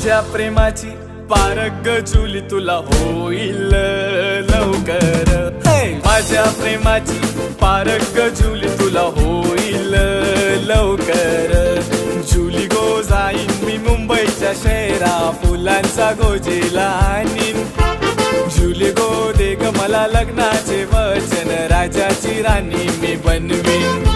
माझ्या प्रेमाची पारख जुली तुला होईल लवकर. माझ्या प्रेमाची पारख जुली तुला होईल लवकर. जुली गो जाईन मी मुंबईच्या शहरा फुलांचा गोजीला आणीन. जुली गो दे ग मला लग्नाचे वचन राजाची राणी मी बनवीन.